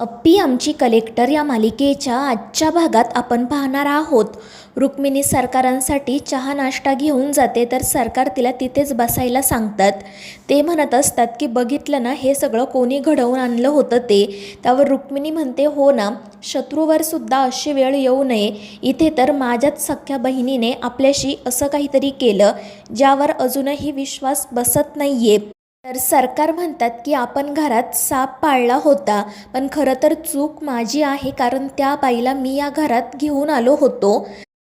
अप्पी आमची कलेक्टर या मालिकेच्या आजच्या भागात आपण पाहणार आहोत. रुक्मिणी सरकारांसाठी चहा नाश्ता घेऊन जाते तर सरकार तिला तिथेच बसायला सांगतात. ते म्हणत असतात की बघितलं ना, हे सगळं कोणी घडवून आणलं होतं ते. त्यावर रुक्मिणी म्हणते, हो ना, शत्रूवर सुद्धा अशी वेळ येऊ नये. इथे तर माझ्याच सख्ख्या बहिणीने आपल्याशी असं काहीतरी केलं ज्यावर अजूनही विश्वास बसत नाहीये. तर सरकार म्हणतात की आपण घरात साप पाळला होता, पण खरं तर चूक माझी आहे, कारण त्या बाईला मी या घरात घेऊन आलो होतो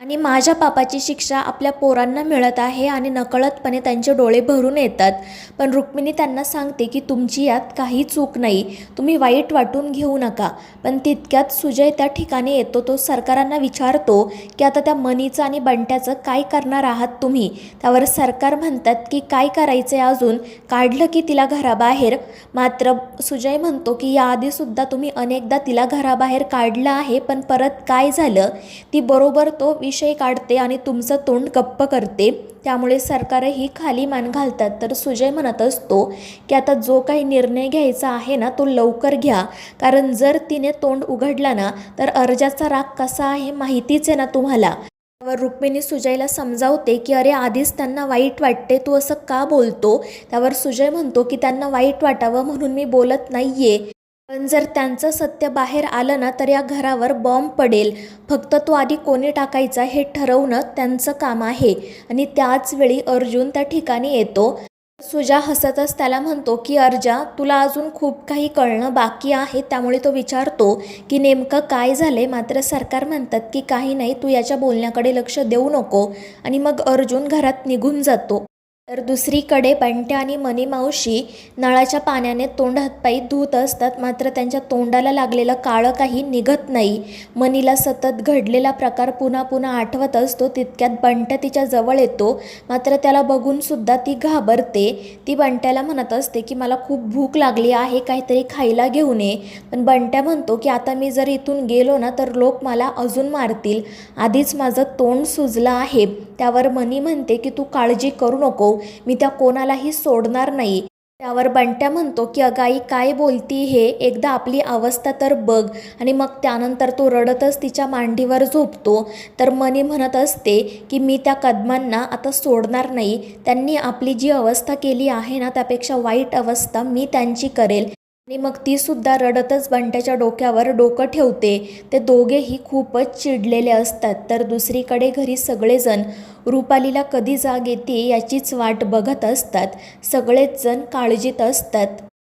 आणि माझ्या पापाची शिक्षा आपल्या पोरांना मिळत आहे आणि नकळतपणे त्यांचे डोळे भरून येतात. पण रुक्मिणी त्यांना सांगते की तुमची यात काही चूक नाही, तुम्ही वाईट वाटून घेऊ नका. पण तितक्यात सुजय त्या ठिकाणी येतो. तो सरकारांना विचारतो की आता त्या मनीचं आणि बंट्याचं काय करणार आहात तुम्ही. त्यावर सरकार म्हणतात की काय करायचं आहे, अजून काढलं की तिला घराबाहेर. मात्र सुजय म्हणतो की याआधीसुद्धा तुम्ही अनेकदा तिला घराबाहेर काढलं आहे, पण परत काय झालं, ती बरोबर तो विषय काढते आणि तुमचं तोंड गप्प करते. त्यामुळे सरकारही खाली मान घालतात. तर सुजय म्हणत असतो की आता जो काही निर्णय घ्यायचा आहे ना, तो लवकर घ्या, कारण जर तिने तोंड उघडला ना तर अर्जाचा राग कसा आहे माहितीच आहे ना तुम्हाला. त्यावर रुक्मिणी सुजयला समजावते की अरे, आधीच त्यांना वाईट वाटते, तू असं का बोलतो. त्यावर सुजय म्हणतो की त्यांना वाईट वाटावं म्हणून मी बोलत नाहीये, पण जर त्यांचं सत्य बाहेर आलं ना तर या घरावर बॉम्ब पडेल. फक्त तो आधी कोणी टाकायचा हे ठरवणं त्यांचं काम आहे. आणि त्याच वेळी अर्जुन त्या ठिकाणी येतो. सुजा हसतच त्याला म्हणतो की अर्जा, तुला अजून खूप काही कळणं बाकी आहे. त्यामुळे तो विचारतो की नेमकं काय झालंय. मात्र सरकार म्हणतात की काही नाही, तू याच्या बोलण्याकडे लक्ष देऊ नको. आणि मग अर्जुन घरात निघून जातो. तर दुसरीकडे बंट्या आणि मनी मावशी नळाच्या पाण्याने तोंड हातपाय धुत असतात. मात्र त्यांच्या तोंडाला लागलेलं काळं काही निघत नाही. मनीला सतत घडलेला प्रकार पुन्हा पुन्हा आठवत असतो. तितक्यात बंट्या तिच्या जवळ येतो. मात्र त्याला बघून सुद्धा ती घाबरते. ती बंट्याला म्हणत असते की मला खूप भूक लागली आहे, काहीतरी खायला घेऊन ये. पण बंट्या म्हणतो की आता मी जर इथून गेलो ना तर लोक मला अजून मारतील, आधीच माझं तोंड सुजलं आहे. त्यावर मनी म्हणते की तू काळजी करू नको, मी त्या कोणालाही सोडणार नाही. त्यावर बंट्या म्हणतो की अगाई काय बोलती हे, एकदा आपली अवस्था तर बघ. आणि मग त्यानंतर तो रडतच तिच्या मांडीवर झोपतो. तर मनी म्हणत असते की मी त्या कदमांना आता सोडणार नाही. त्यांनी आपली जी अवस्था केली आहे ना, त्यापेक्षा वाईट अवस्था मी त्यांची करेल. आणि मग ती सुद्धा रडतच बंट्याच्या डोक्यावर डोकं ठेवते. ते दोघेही खूपच चिडलेले असतात. तर दुसरीकडे घरी सगळेजण रुपालीला कधी जाग येते याचीच वाट बघत असतात. सगळेच जण काळजीत असतात.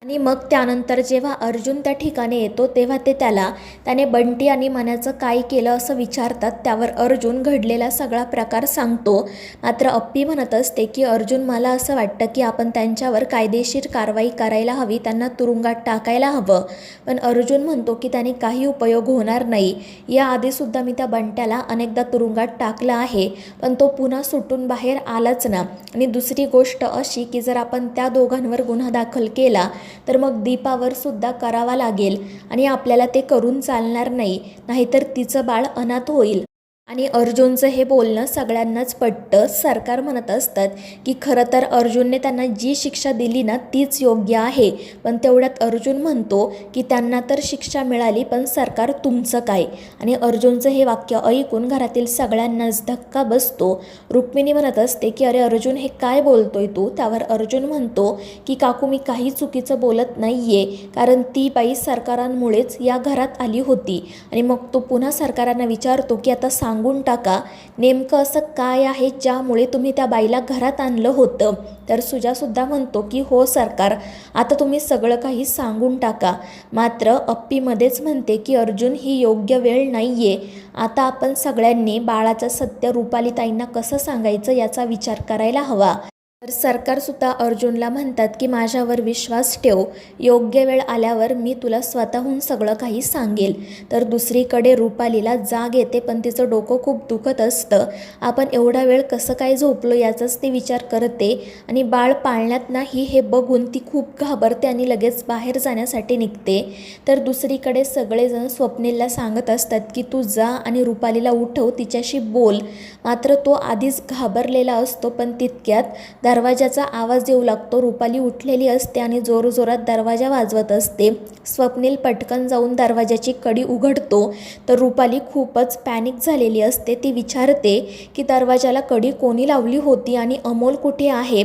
आणि मग त्यानंतर जेव्हा अर्जुन त्या ठिकाणी येतो तेव्हा त्याने बंटी आणि मन्याचं काय केलं असं विचारतात. त्यावर अर्जुन घडलेला सगळा प्रकार सांगतो. मात्र अप्पी म्हणत असते की अर्जुन, मला असं वाटतं की आपण त्यांच्यावर कायदेशीर कारवाई करायला हवी, त्यांना तुरुंगात टाकायला हवं. पण अर्जुन म्हणतो की त्याने काही उपयोग होणार नाही. याआधीसुद्धा मी त्या बंट्याला अनेकदा तुरुंगात टाकलं आहे, पण तो पुन्हा सुटून बाहेर आलाच ना. आणि दुसरी गोष्ट अशी की जर आपण त्या दोघांवर गुन्हा दाखल केला तर मग दीपावर सुद्धा करावा लागेल आणि आपल्याला ते करून चालणार नाही, नाहीतर तिचं बाळ अनाथ होईल. आणि अर्जुनचं हे बोलणं सगळ्यांनाच पटतं. सरकार म्हणत असतात की खरं तर अर्जुनने त्यांना जी शिक्षा दिली ना तीच योग्य आहे. पण तेवढ्यात अर्जुन म्हणतो की त्यांना तर शिक्षा मिळाली, पण सरकार तुमचं काय. आणि अर्जुनचं हे वाक्य ऐकून घरातील सगळ्यांनाच धक्का बसतो. रुक्मिणी म्हणत असते की अरे अर्जुन, हे काय बोलतोय तू. त्यावर अर्जुन म्हणतो की काकू, मी काही चुकीचं बोलत नाहीये, कारण ती बाई सरकारांमुळेच या घरात आली होती. आणि मग तो पुन्हा सरकारांना विचारतो की आता सांगून टाका, नेमकं असं काय आहे ज्यामुळे तुम्ही त्या बाईला घरात आणलं होतं. तर सुजासुद्धा म्हणतो की हो सरकार, आता तुम्ही सगळं काही सांगून टाका. मात्र अप्पी मध्येच म्हणते की अर्जुन, ही योग्य वेळ नाहीये. आता आपण सगळ्यांनी बाळाचं सत्य रुपालीताईंना कसं सांगायचं याचा विचार करायला हवा. तर सरकारसुद्धा अर्जुनला म्हणतात की माझ्यावर विश्वास ठेव, योग्य वेळ आल्यावर मी तुला स्वतःहून सगळं काही सांगेल. तर दुसरीकडे रुपालीला जाग येते, पण तिचं डोकं खूप दुखत असतं. आपण एवढा वेळ कसं काय झोपलो याचाच ती विचार करते. आणि बाळ पाळण्यात नाही हे बघून ती खूप घाबरते आणि लगेच बाहेर जाण्यासाठी निघते. तर दुसरीकडे सगळेजण स्वप्नीलला सांगत असतात की तू जा आणि रुपालीला उठव, तिच्याशी बोल. मात्र तो आधीच घाबरलेला असतो. पण तितक्यात दरवाजाचा आवाज येऊ लागतो. रुपाली उठलेली असते आणि जोरजोरात दरवाजा वाजवत असते. स्वप्नील पटकन जाऊन दरवाजाची कडी उघडतो तर रुपाली खूपच पॅनिक झालेली असते. ती विचारते की दरवाजाला कडी कोणी लावली होती आणि अमोल कुठे आहे.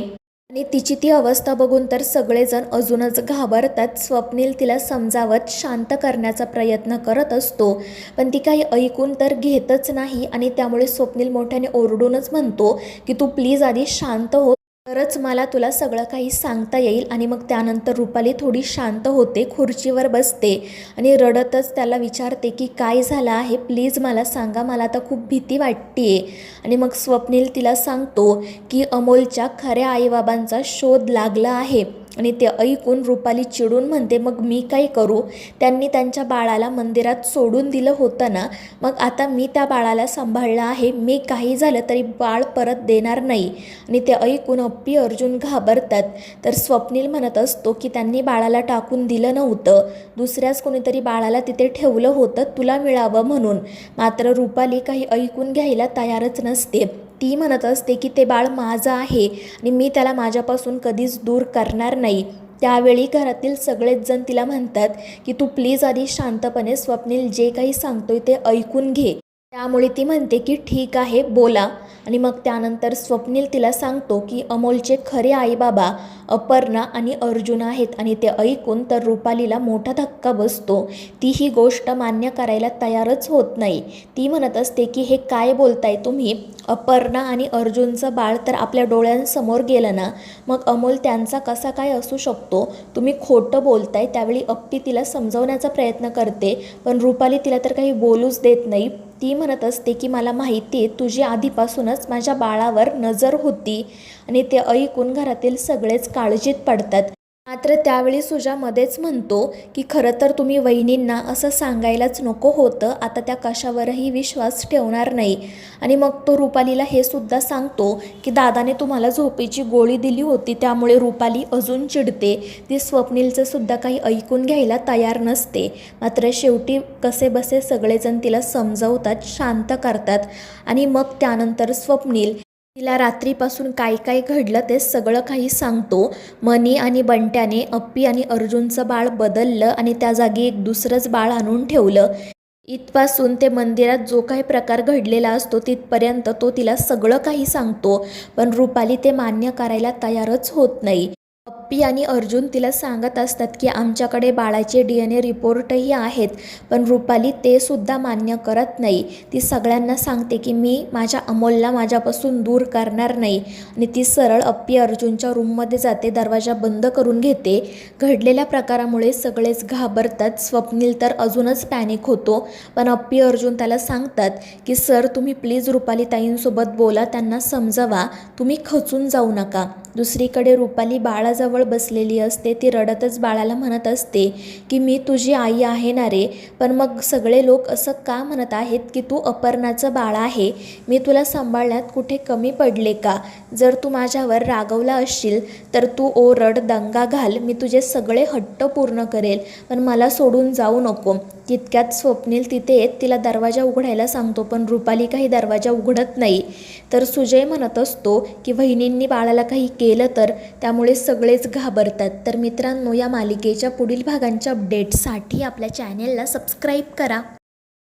आणि तिची ती अवस्था बघून तर सगळेजण अजूनच घाबरतात. स्वप्नील तिला समजावत शांत करण्याचा प्रयत्न करत असतो, पण ती काही ऐकून तर घेतच नाही आणि त्यामुळे स्वप्नील मोठ्याने ओरडूनच म्हणतो की तू प्लीज आधी शांत हो, तरच मला तुला सगळं काही सांगता येईल. आणि मग त्यानंतर रुपाली थोडी शांत होते, खुर्चीवर बसते आणि रडतच त्याला विचारते की काय झालं आहे, प्लीज मला सांगा, मला आता खूप भीती वाटते. आणि मग स्वप्नील तिला सांगतो की अमोलच्या खऱ्या आईबाबांचा शोध लागला आहे. आणि ते ऐकून रुपाली चिडून म्हणते, मग मी काय करू, त्यांनी त्यांच्या बाळाला मंदिरात सोडून दिलं होतं ना, मग आता मी त्या बाळाला सांभाळलं आहे, मी काही झालं तरी बाळ परत देणार नाही. आणि ते ऐकून अप्पी अर्जुन घाबरतात. तर स्वप्नील म्हणत असतो की त्यांनी बाळाला टाकून दिलं नव्हतं, दुसऱ्याच कोणीतरी बाळाला तिथे ठेवलं होतं तुला मिळावं म्हणून. मात्र रुपाली काही ऐकून घ्यायला तयारच नसते. ती म्हणत असते की ते बाळ माझं आहे आणि मी त्याला माझ्यापासून कधीच दूर करणार नाही. त्यावेळी घरातील सगळेच जण तिला म्हणतात की तू प्लीज आधी शांतपणे स्वप्नील जे काही सांगतोय ते ऐकून घे. त्यामुळे ती म्हणते की ठीक आहे, बोला. आणि मग त्यानंतर स्वप्नील तिला सांगतो की अमोलचे खरे आईबाबा अपर्णा आणि अर्जुन आहेत. आणि ते ऐकून तर रुपालीला मोठा धक्का बसतो. ती ही गोष्ट मान्य करायला तयारच होत नाही. ती म्हणत असते की हे काय बोलताय तुम्ही, अपर्णा आणि अर्जुनचं बाळ तर आपल्या डोळ्यांसमोर गेलं ना, मग अमोल त्यांचा कसा काय असू शकतो, तुम्ही खोटं बोलताय. त्यावेळी अप्पी तिला समजवण्याचा प्रयत्न करते, पण रुपाली तिला तर काही बोलूच देत नाही. ती म्हणत असते की मला माहिती आहे तुझी आधीपासूनच माझ्या बाळावर नजर होती. आणि ते ऐकून घरातील सगळेच काळजीत पडतात. मात्र त्यावेळी सुजा मध्येच म्हणतो की खरं तर तुम्ही वहिनींना असं सांगायलाच नको होतं, आता त्या कशावरही विश्वास ठेवणार नाही. आणि मग तो रुपालीला हे सुद्धा सांगतो की दादाने तुम्हाला झोपेची गोळी दिली होती. त्यामुळे रुपाली अजून चिडते. ती स्वप्नीलचं सुद्धा काही ऐकून घ्यायला तयार नसते. मात्र शेवटी कसेबसे सगळेजण तिला समजवतात, शांत करतात. आणि मग त्यानंतर स्वप्नील तिला रात्रीपासून काय काय घडलं ते सगळं काही सांगतो. मनी आणि बंट्याने अप्पी आणि अर्जुनचं बाळ बदललं आणि त्या जागी एक दुसरंच बाळ आणून ठेवलं. इथपासून ते मंदिरात जो काही प्रकार घडलेला असतो तिथपर्यंत तो तिला सगळं काही सांगतो. पण रुपाली ते मान्य करायला तयारच होत नाही. अप्पी आणि अर्जुन तिला सांगत असतात की आमच्याकडे बाळाचे DNA रिपोर्टही आहेत, पण रुपाली ते सुद्धा मान्य करत नाही. ती सगळ्यांना सांगते की मी माझ्या अमोलला माझ्यापासून दूर करणार नाही. आणि ती सरळ अप्पी अर्जुनच्या रूममध्ये जाते, दरवाजा बंद करून घेते. घडलेल्या प्रकारामुळे सगळेच घाबरतात. स्वप्नील तर अजूनच पॅनिक होतो, पण अप्पी अर्जुन त्याला सांगतात की सर तुम्ही प्लीज रुपाली ताईंसोबत बोला, त्यांना समजवा, तुम्ही खचून जाऊ नका. दुसरीकडे रुपाली बाळाजवळ बसलेली असते. ती रडतच बाळाला म्हणत असते की मी तुझी आई आहे ना रे, पण मग सगळे लोक असं का म्हणत आहेत की तू अपर्णाचं बाळ आहे, मी तुला सांभाळण्यात कुठे कमी पडले का, जर तू माझ्यावर रागवला असशील तर तू ओरड, दंगा घाल, मी तुझे सगळे हट्ट पूर्ण करेल, पण मला सोडून जाऊ नको. तितक्यात स्वप्नील तिथे येत तिला दरवाजा उघडायला सांगतो, पण रुपाली काही दरवाजा उघडत नाही. तर सुजय म्हणत असतो की वहिनींनी बाळाला काही केलं तर, त्यामुळे सगळेच घाबरतात. तर मित्रांनो, या मालिकेच्या पुढील भागांच्या अपडेट्ससाठी आपल्या चॅनेलला सबस्क्राईब करा.